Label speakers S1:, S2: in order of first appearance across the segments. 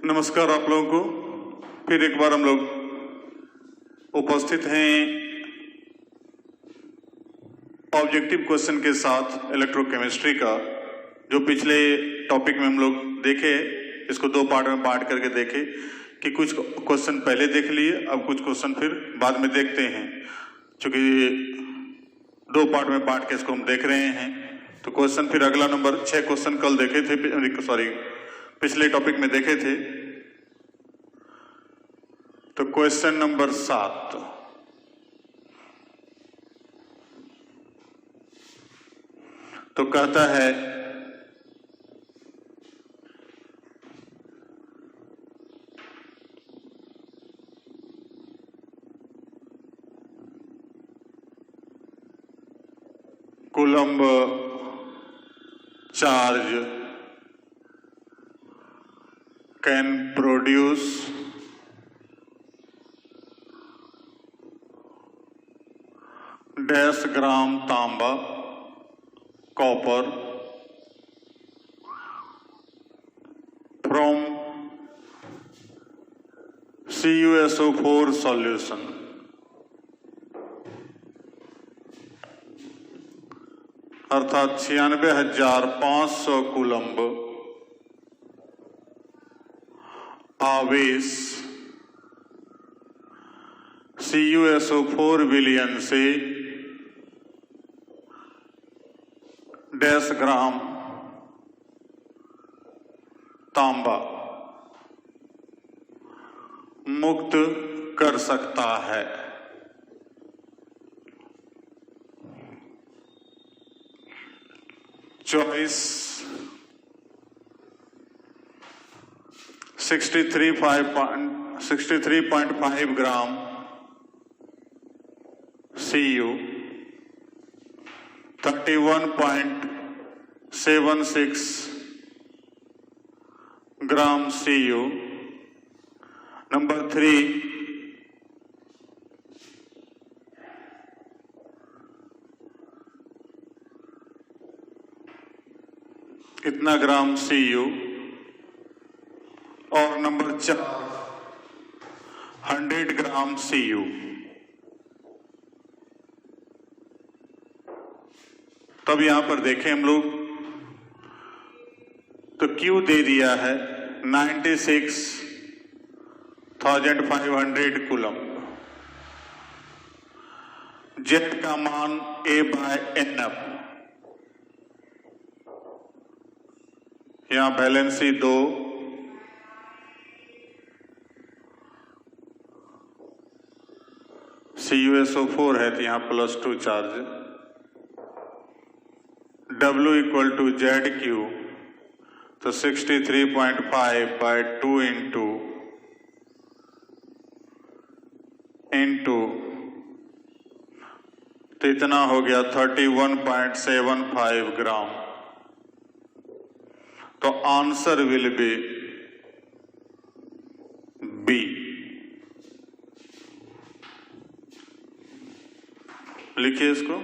S1: नमस्कार आप लोगों को। फिर एक बार हम लोग उपस्थित हैं ऑब्जेक्टिव क्वेश्चन के साथ इलेक्ट्रोकेमिस्ट्री का, जो पिछले टॉपिक में हम लोग देखे, इसको दो पार्ट में बांट करके देखे कि कुछ क्वेश्चन पहले देख लिए, अब कुछ क्वेश्चन फिर बाद में देखते हैं। चूंकि दो पार्ट में बांट के इसको हम देख रहे हैं, तो क्वेश्चन फिर अगला नंबर 6 क्वेश्चन कल देखे थे, पिछले टॉपिक में देखे थे। तो क्वेश्चन नंबर 7, तो कहता है coulomb charge can produce dash gram तांबा कॉपर फ्रॉम CuSO4 सॉल्यूशन। अर्थात 96,500 कूलम्ब आवेश CuSO4 विलयन से डैश ग्राम तांबा मुक्त कर सकता है। चॉइस 63.5 ग्राम Cu, 31.76 ग्राम Cu। नंबर 3, कितना ग्राम Cu। और नंबर 4, 100 ग्राम Cu। तब यहां पर देखें हम लोग, तो Q दे दिया है 96,500 कूलम्ब। Z का मान A/NF, यहां वैलेंसी 2, CuSO4 है तो यहां +2 चार्ज। W = ZQ, तो 63.5/2 इंटू तो इतना हो गया 31.75 ग्राम। तो आंसर विल बी B। लिखिए इसको।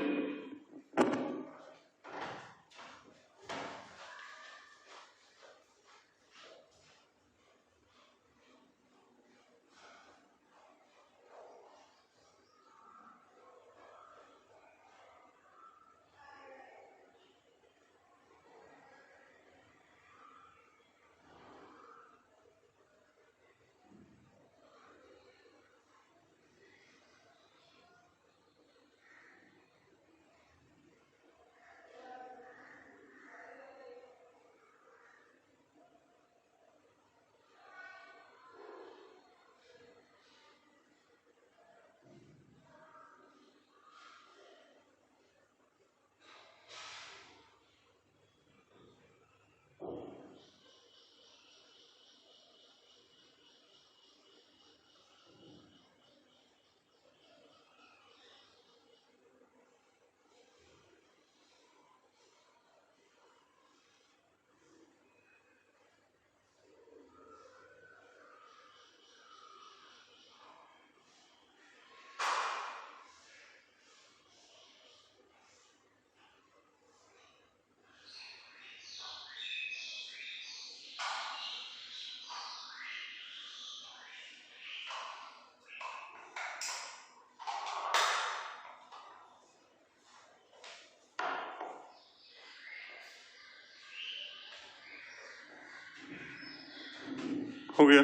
S1: हो गया।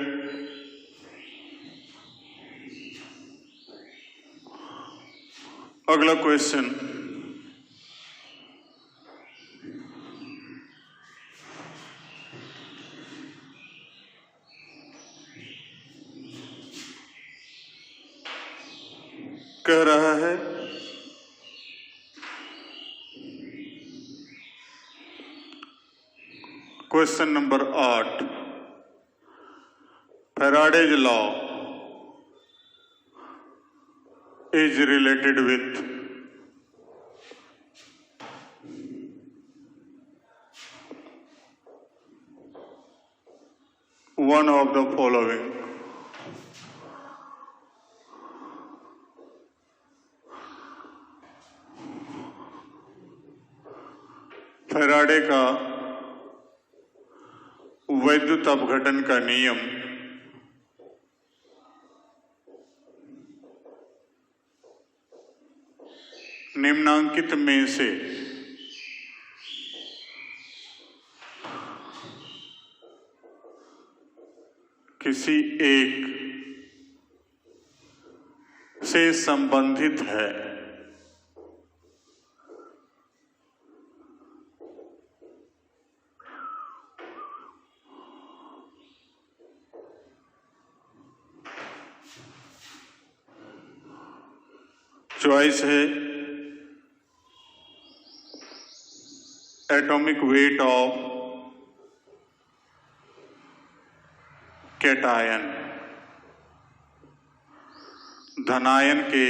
S1: अगला क्वेश्चन, कह रहा है question number 8, Faraday's law is related with one of the following. Faraday का वैद्युत अपघटन का नियम निम्नांकित में से किसी एक से संबंधित है। चॉइस है एटॉमिक वेट ऑफ कैटायन, धनायन के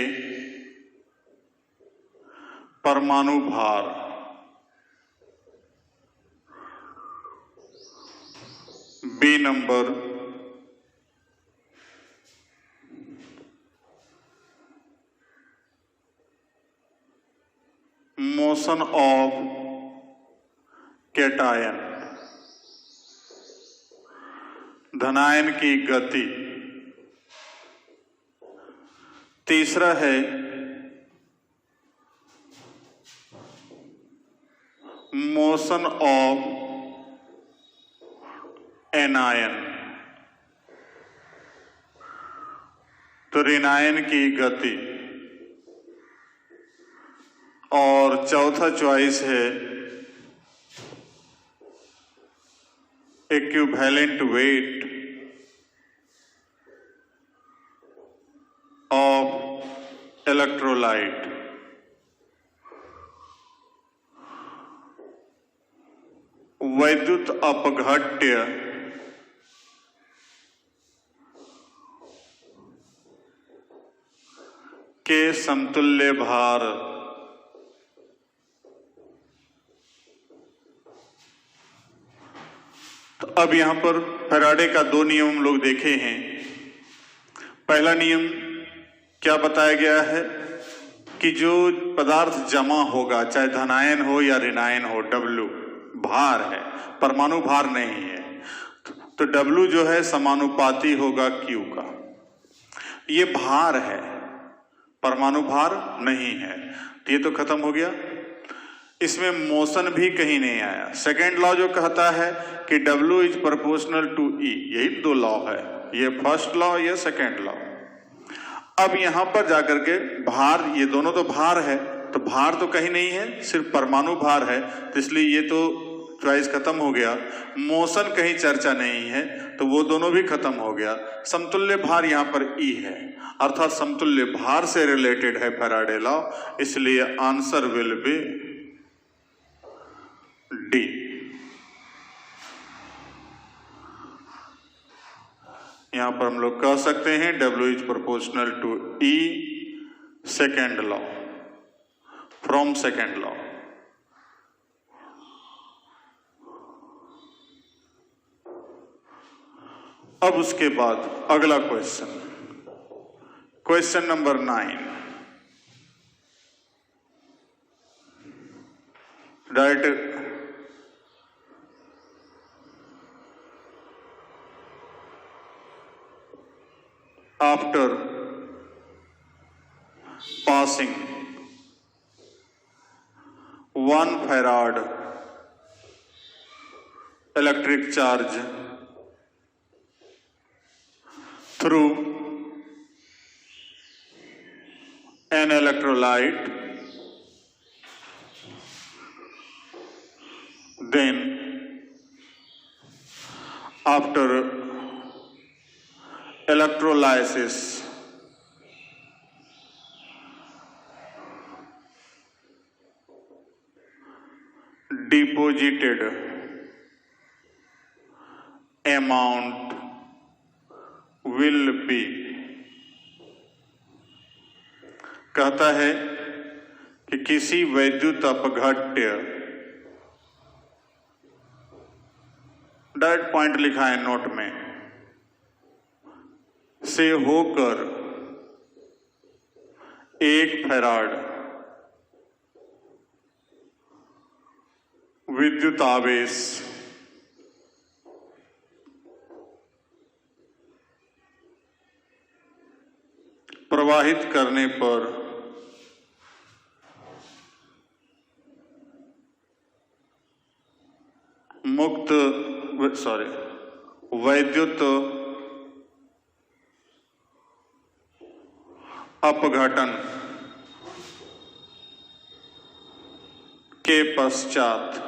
S1: परमाणु भार, B number motion of cation, धनायन की गति, तीसरा है मोशन ऑफ एनायन, तो ऋणायन की गति, और चौथा चॉइस है इक्विवेलेंट वेट ऑफ इलेक्ट्रोलाइट। वैद्युत अपघट्य के समतुल्य भार तो अब यहां पर फैराडे का दो नियम हम लोग देखे हैं। पहला नियम क्या बताया गया है कि जो पदार्थ जमा होगा, चाहे धनायन हो या ऋणायन हो, W भार है, परमाणु भार नहीं है, तो W जो है समानुपाती होगा Q का। ये भार है, परमाणु भार नहीं है, तो ये तो खत्म हो गया। इसमें मोशन भी कहीं नहीं आया। सेकेंड लॉ जो कहता है कि W is proportional to E, यही दो लॉ है, ये फर्स्ट लॉ, ये सेकेंड लॉ। अब यहां पर जाकर के भार, ये दोनों तो भार है, तो भार तो कहीं नहीं है, सिर्फ परमाणु भार है, तो इसलिए ये तो चॉइस खत्म हो गया। मोशन कहीं चर्चा नहीं है, तो वो दोनों भी खत्म हो गया। समतुल्य भार यहां पर E है, अर्थात समतुल्य भार से रिलेटेड है फैराडे लॉ, इसलिए आंसर विल बी डी। यहां पर हम लोग कह सकते हैं W is proportional to E, second law, from second law. अब उसके बाद अगला question, question number 9, direct after passing 1 farad electric charge through an electrolyte, then after electrolysis deposited amount will be, कहता है कि किसी वैद्युत अपघट्य, डायरेक्ट पॉइंट लिखा है नोट में, से होकर 1 फैराड विद्युत आवेश प्रवाहित करने पर वैद्युत अपघटन के पश्चात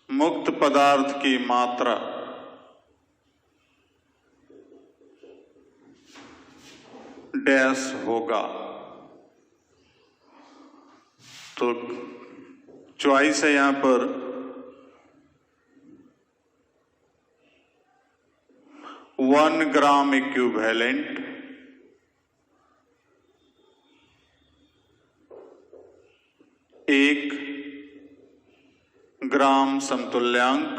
S1: मुक्त पदार्थ की मात्रा डैश होगा। तो चॉइस है यहां पर 1 ग्राम इक्विवेलेंट, 1 ग्राम समतुल्यांक,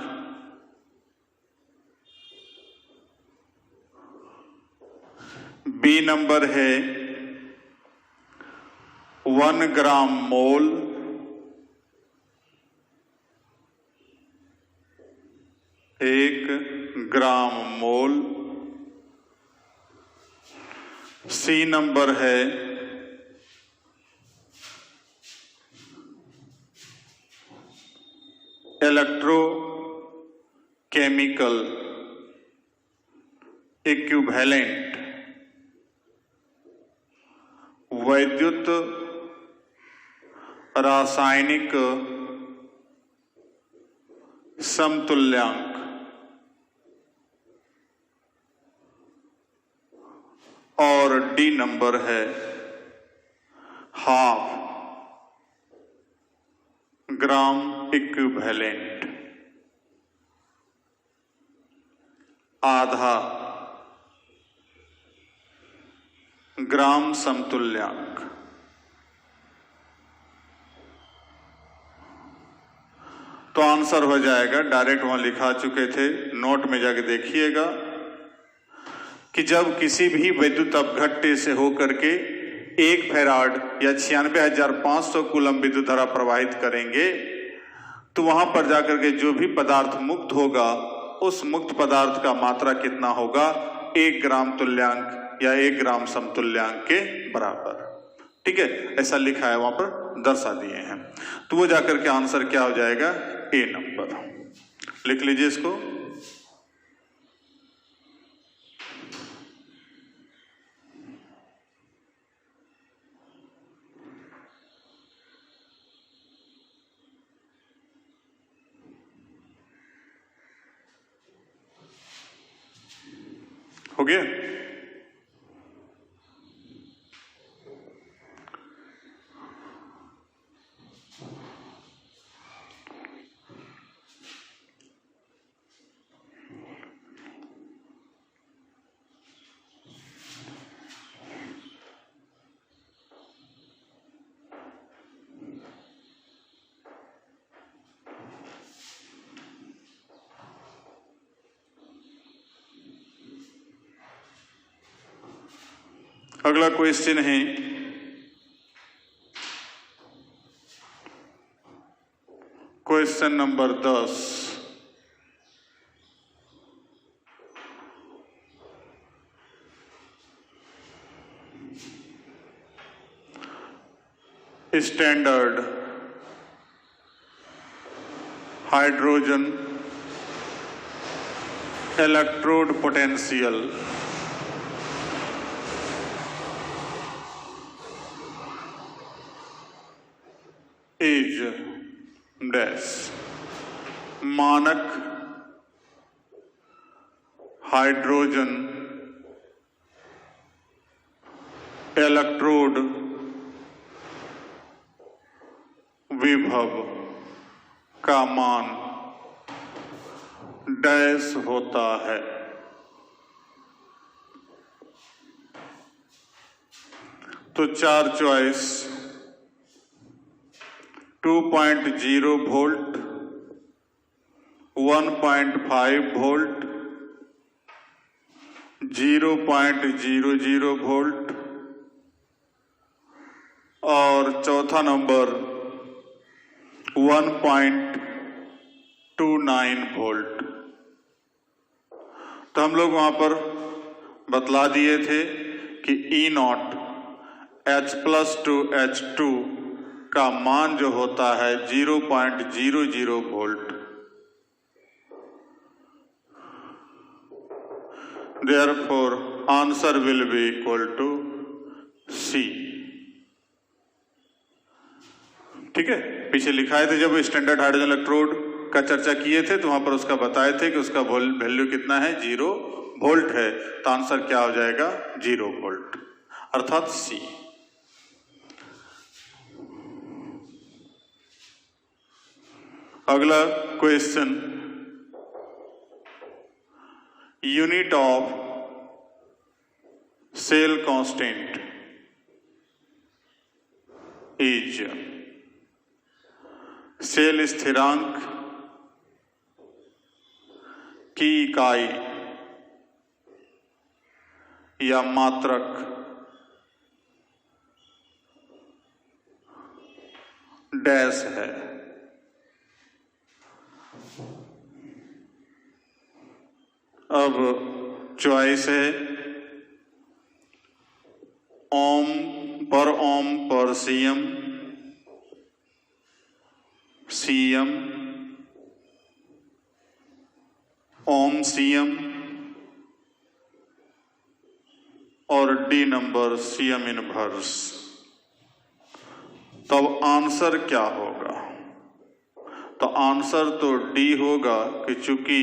S1: बी नंबर है 1 ग्राम मोल, 1 ग्राम मोल, सी नंबर है इलेक्ट्रोकेमिकल इक्विवेलेंट, वैद्युत रासायनिक समतुल्यांक, और डी नंबर है 1/2 ग्राम इक्विवेलेंट, आधा ग्राम समतुल्यांक। तो आंसर हो जाएगा, डायरेक्ट वहां लिखा चुके थे, नोट में जाके देखिएगा कि जब किसी भी विद्युत अपघट्य से होकर के 1 फैराड या 96,500 कूलम विद्युत धारा प्रवाहित करेंगे तो वहां पर जाकर के जो भी पदार्थ मुक्त होगा उस मुक्त पदार्थ का मात्रा कितना होगा, 1 ग्राम तुल्यांक या 1 ग्राम समतुल्यांक के बराबर। ठीक है, ऐसा लिखा है वहां पर, दर्शा दिए हैं। तो वो जाकर के आंसर क्या हो जाएगा, ए नंबर। लिख लीजिए इसको। हो गया? अगला क्वेश्चन है question number 10। Standard hydrogen electrode potential is dash. मानक हाइड्रोजन इलेक्ट्रोड विभव का मान डैश होता है। तो चार चॉइस 2.0 वोल्ट, 1.5 वोल्ट, 0.00 वोल्ट और चौथा नंबर 1.29 वोल्ट। तो हम लोग वहां पर बतला दिए थे कि E0 H+2H2 का मान जो होता है 0.00 volt. Therefore, answer will be equal to C। ठीक है, पीछे लिखाए थे जब स्टैंडर्ड हाइड्रोजन इलेक्ट्रोड का चर्चा किए थे तो वहां पर उसका बताए थे कि उसका वैल्यू कितना है, 0 वोल्ट है। तो आंसर क्या हो जाएगा, 0 वोल्ट, अर्थात सी। अगला question, unit of cell constant is, cell स्थिरांक की इकाई या मात्रक डैश है। अब चॉइस है ओम पर सीएम, सीएम, ओम सीएम और डी नंबर सीएम इनवर्स। तब आंसर क्या होगा? तो आंसर तो डी होगा कि चूंकि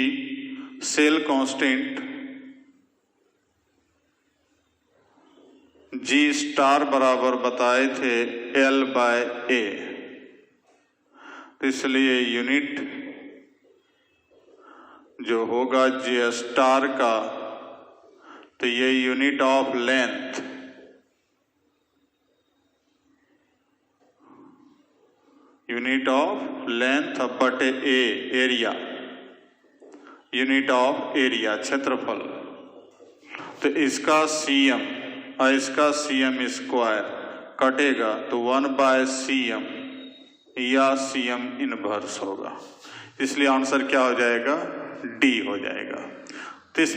S1: सेल कांस्टेंट जी स्टार बराबर बताए थे L/A, तो इसलिए यूनिट जो होगा जी स्टार का, तो ये unit of length, unit of length बटे ए एरिया, यूनिट ऑफ एरिया क्षेत्रफल। तो इसका सीएम और इसका सीएम स्क्वायर कटेगा तो 1/CM या सीएम इनवर्स होगा। इसलिए आंसर क्या हो जाएगा, डी हो जाएगा। तो इस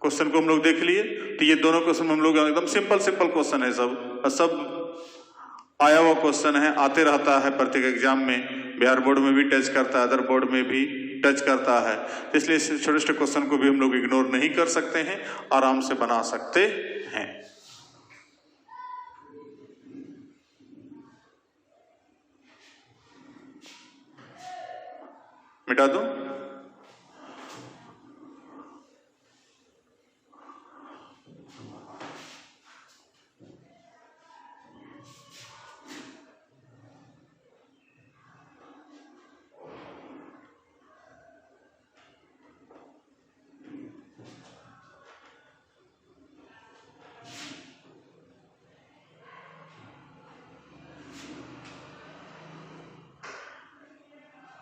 S1: क्वेश्चन को हम लोग देख लिए। तो ये दोनों क्वेश्चन हम लोग एकदम सिंपल क्वेश्चन है, सब आया हुआ क्वेश्चन है, आते रहता है प्रत्येक एग्जाम में, बिहार बोर्ड में भी टच करता है, अदर बोर्ड में भी टच करता है। तो इसलिए इस छोटे छोटे क्वेश्चन को भी हम लोग इग्नोर नहीं कर सकते हैं, आराम से बना सकते हैं। मिटा दूं?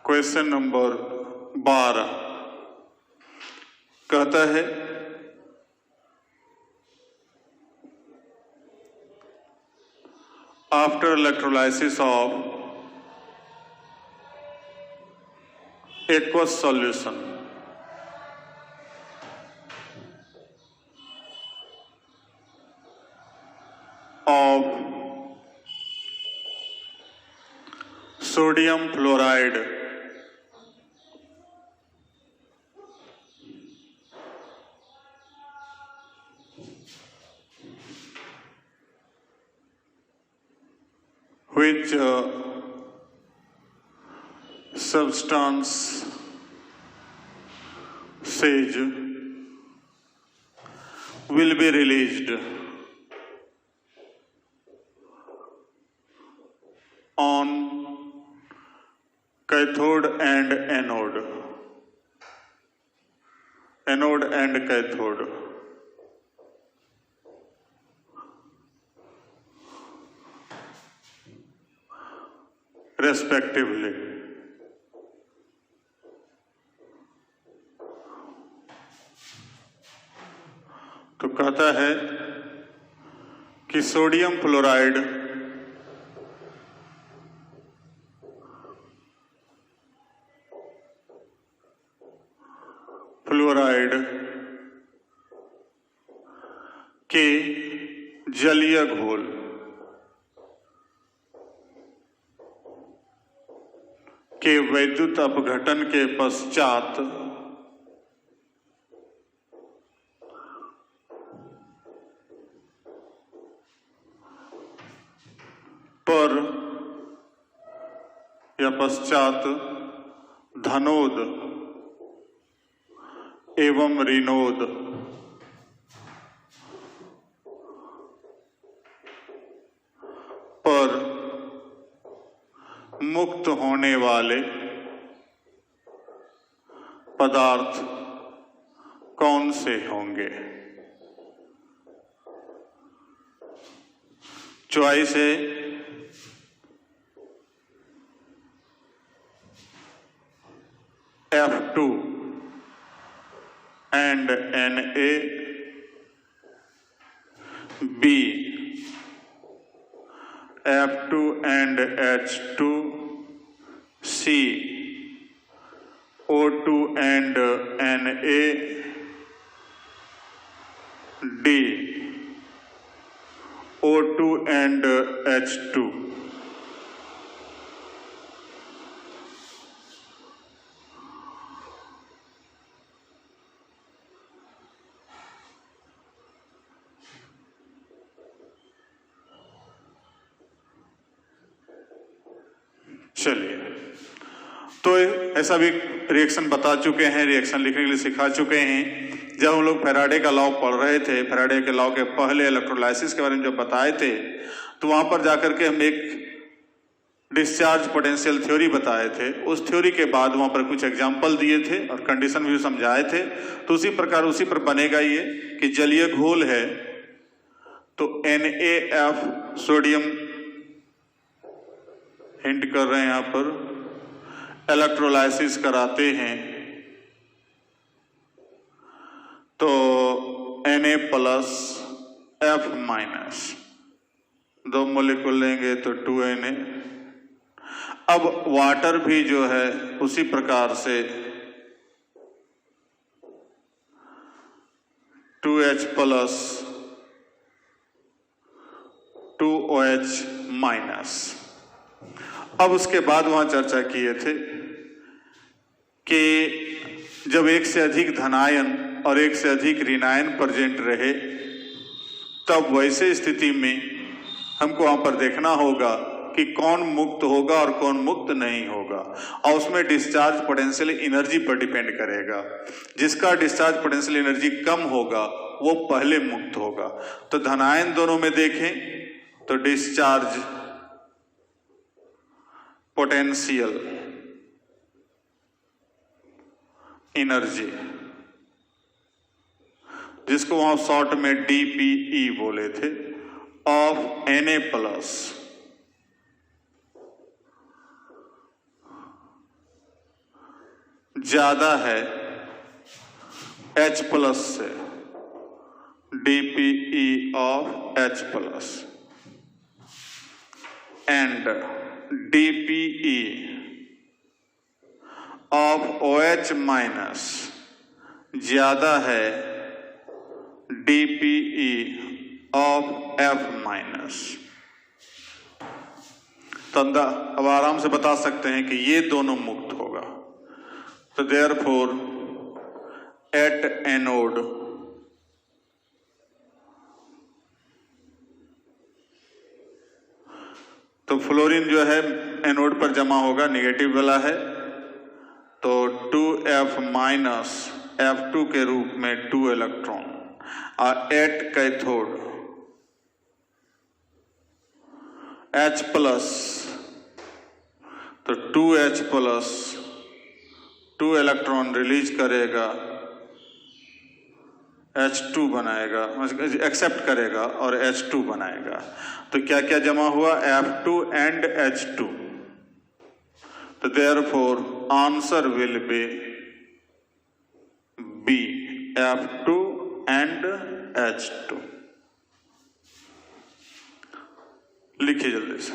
S1: क्वेश्चन नंबर 12 कहता है after electrolysis of aqueous solution of sodium fluoride which substance says will be released on cathode and anode, anode and cathode. Respectively. तो कहता है कि सोडियम फ्लोराइड के जलीय घोल के वैद्युत अपघटन के पश्चात पर या पश्चात धनोद एवं ऋणोद पर मुक्त होने वाले पदार्थ कौन से होंगे? चॉइस है F2 and Na, B F2 and H2, C O2 and Na, D O2 and H2. चलिए, तो ऐसा भी रिएक्शन बता चुके हैं, रिएक्शन लिखने के लिए सिखा चुके हैं। जब हम लोग फैराडे का लॉ पढ़ रहे थे, फैराडे के लॉ के पहले इलेक्ट्रोलाइसिस के बारे में जब बताए थे, तो वहां पर जाकर के हम एक डिस्चार्ज पोटेंशियल थ्योरी बताए थे। उस थ्योरी के बाद वहां पर कुछ एग्जाम्पल दिए थे और कंडीशन भी समझाए थे। तो उसी प्रकार उसी पर बनेगा ये कि जलीय घोल है तो NaF सोडियम हिंट कर रहे हैं यहां पर, इलेक्ट्रोलाइसिस कराते हैं तो Na plus F minus, 2 molecule लेंगे तो 2Na। अब वाटर भी जो है उसी प्रकार से 2H प्लस 2OH माइनस। अब उसके बाद वहां चर्चा किए थे कि जब एक से अधिक धनायन और एक से अधिक ऋणायन प्रेजेंट रहे तब वैसे स्थिति में हमको वहां पर देखना होगा कि कौन मुक्त होगा और कौन मुक्त नहीं होगा, और उसमें डिस्चार्ज पोटेंशियल एनर्जी पर डिपेंड करेगा। जिसका डिस्चार्ज पोटेंशियल एनर्जी कम होगा वो पहले मुक्त होगा। तो धनायन दोनों में देखें तो डिस्चार्ज पोटेंशियल एनर्जी, जिसको वहां शॉर्ट में DPE बोले थे, ऑफ Na प्लस ज्यादा है H प्लस से, DPE of H plus and DPE of OH minus ज्यादा है DPE ऑफ F माइनस। तो अब आराम से बता सकते हैं कि ये दोनों मुक्त होगा। तो देयरफॉर एट एनोड फ्लोरीन जो है एनोड पर जमा होगा, निगेटिव वाला है, तो 2F माइनस F2 के रूप में 2 इलेक्ट्रॉन, और एट कैथोड H प्लस, तो 2H प्लस 2 इलेक्ट्रॉन रिलीज करेगा, H2 बनाएगा, एक्सेप्ट करेगा और H2 बनाएगा। तो क्या क्या जमा हुआ? F2 and H2। तो therefore answer will be B, F2 and H2। लिखिए जल्दी से।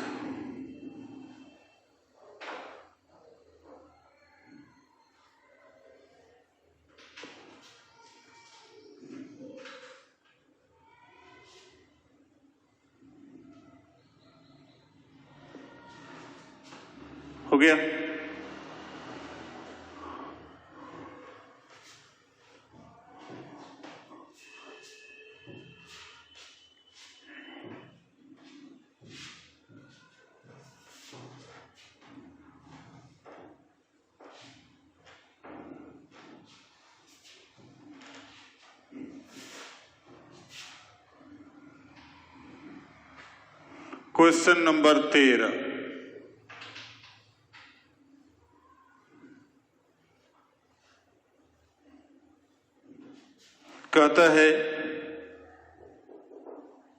S1: हो गया? Question number 13। कहता है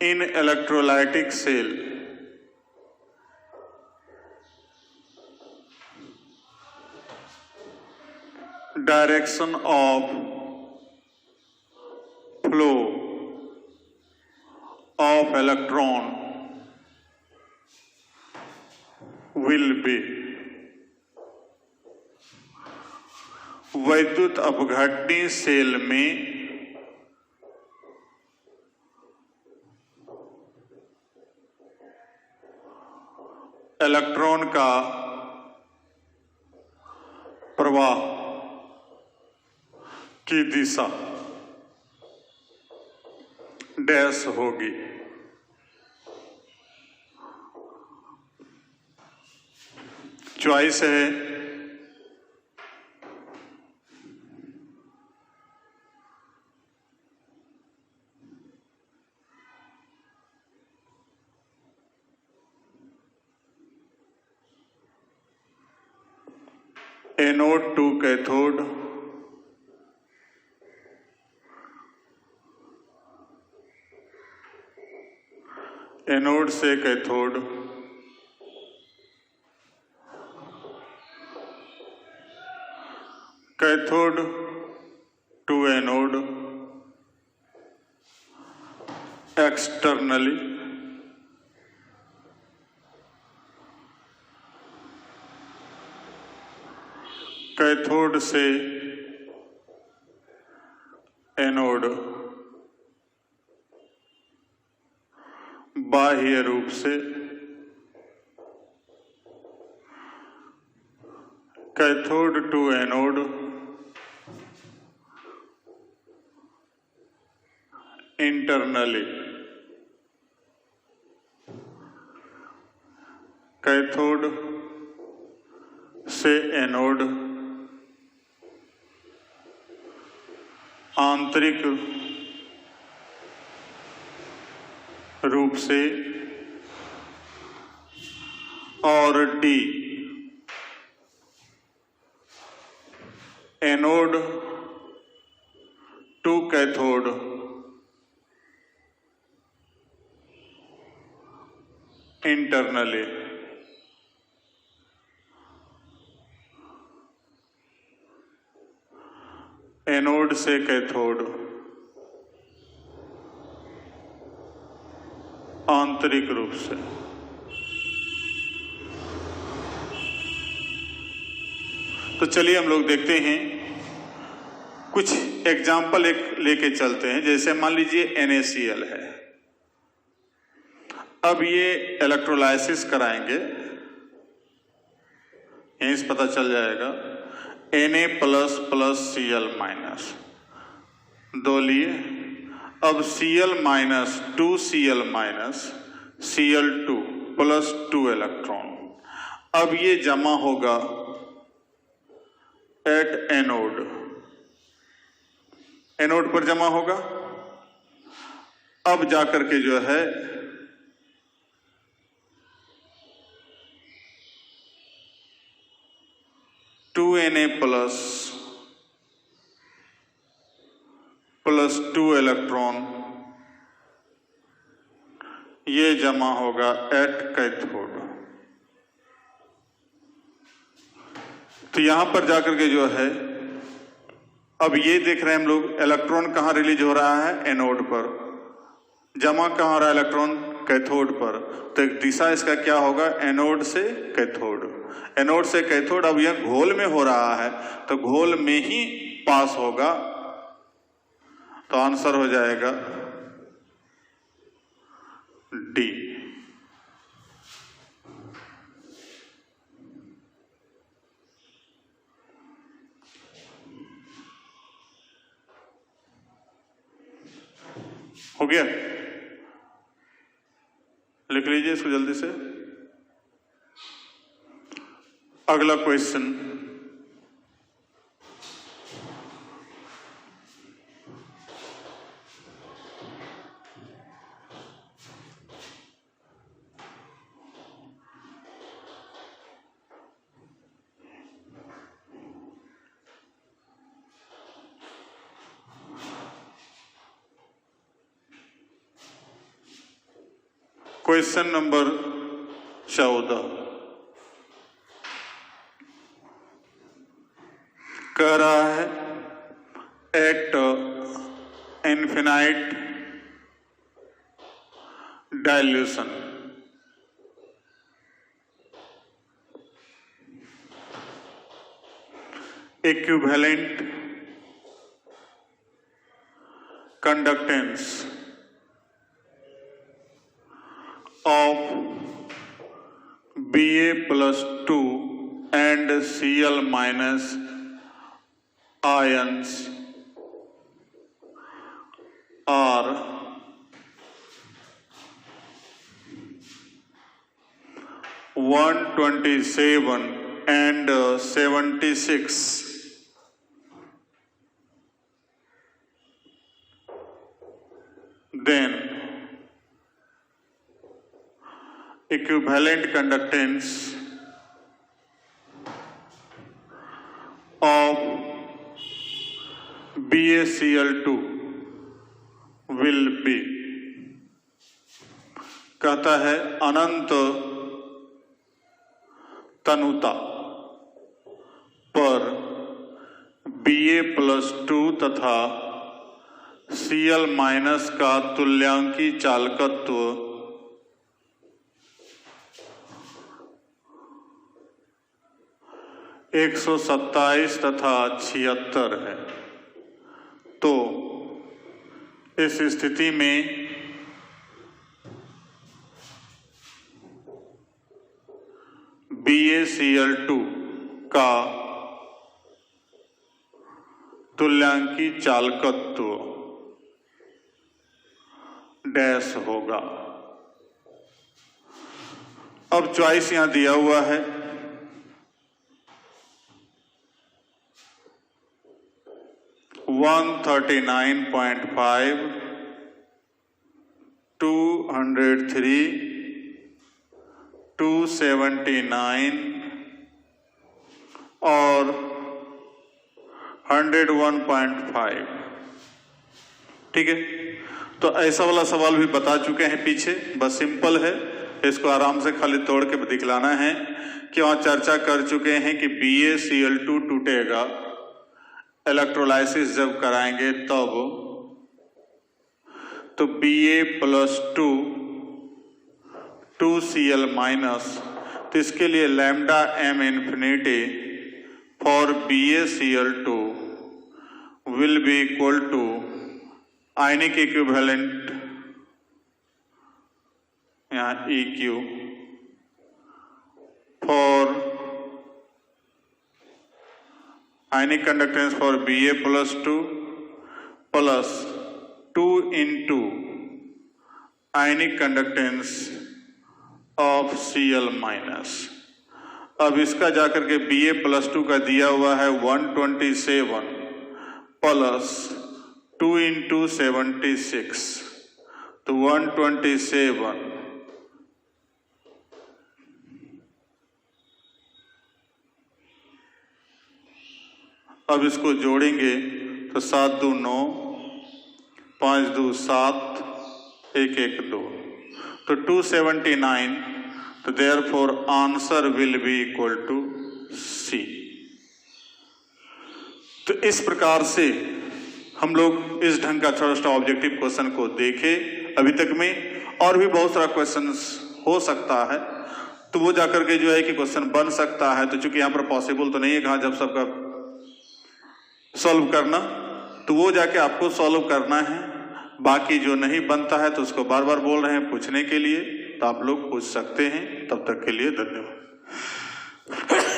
S1: in electrolytic cell direction of flow of electron will be. वैद्युत अपघटनी सेल में इलेक्ट्रॉन का प्रवाह की दिशा डैश होगी। चॉइस है एनोड टू कैथोड, एनोड से cathode, cathode to anode, externally, cathode से एनोड, बाह्य रूप से, cathode to anode, internally, cathode से एनोड, आंतरिक रूप से, और D anode to cathode, internally. Anode से कैथोड, आंतरिक रूप से। तो चलिए हम लोग देखते हैं, कुछ एग्जाम्पल एक लेके चलते हैं। जैसे मान लीजिए NaCl है, अब ये इलेक्ट्रोलाइसिस कराएंगे, यहीं से पता चल जाएगा। Na plus plus Cl minus, दो लिए। अब Cl minus 2Cl minus Cl2 plus 2 electron, अब ये जमा होगा एट एनोड, एनोड पर जमा होगा। अब जाकर के जो है Na प्लस 2 इलेक्ट्रॉन ये जमा होगा एट कैथोड। तो यहां पर जाकर के जो है अब ये देख रहे हैं हम लोग इलेक्ट्रॉन कहां रिलीज हो रहा है, एनोड पर। जमा कहां हो रहा है इलेक्ट्रॉन, कैथोड पर। तो एक दिशा इसका क्या होगा, एनोड से कैथोड, एनोड से कैथोड। अब यह घोल में हो रहा है तो घोल में ही पास होगा। तो आंसर हो जाएगा डी। हो गया, लिख लीजिए इसको जल्दी से। अगला क्वेश्चन, क्वेश्चन नंबर 14 कह रहा है at infinite dilution equivalent conductance of Ba plus 2 and Cl minus ions are 127 and 76. Then equivalent conductance of BaCl2 will be, कहता है अनंत तनुता पर Ba+2 तथा Cl माइनस का तुल्यांकी चालकत्व 127 तथा 76 है। तो इस स्थिति में BaCl2 का तुल्यांकी चालकत्व डैश होगा। अब चॉइस यहां दिया हुआ है, 139.5, 203, 279 और 101.5। ठीक है, तो ऐसा वाला सवाल भी बता चुके हैं पीछे, बस सिंपल है, इसको आराम से खाली तोड़ के दिखलाना है कि वहां चर्चा कर चुके हैं कि BaCl2 टूटेगा इलेक्ट्रोलाइसिस जब कराएंगे तब, तो Ba+2 2Cl माइनस, तो इसके लिए lambda m infinity for BaCl2 will be equal to ionic equivalent, यहाँ EQ for ionic conductance for Ba+2 plus 2 into ionic conductance of Cl minus. अब इसका जाकर के BA +2 का दिया हुआ है 127 प्लस 2 × 76, तो 127 अब इसको जोड़ेंगे तो 7 2 9, 5 2 7, 1 1 2, तो 279, तो therefore answer will be equal to C। तो इस प्रकार से हम लोग इस ढंग का छोटा सा ऑब्जेक्टिव क्वेश्चन को देखे अभी तक में, और भी बहुत सारा क्वेश्चंस हो सकता है, तो वो जाकर के जो है कि क्वेश्चन बन सकता है। तो चूंकि यहाँ पर पॉसिबल तो नहीं है कहा जब सबका सॉल्व करना, तो वो जाके आपको सॉल्व करना है। बाकी जो नहीं बनता है तो उसको बार बार बोल रहे हैं पूछने के लिए, तो आप लोग पूछ सकते हैं। तब तक के लिए धन्यवाद।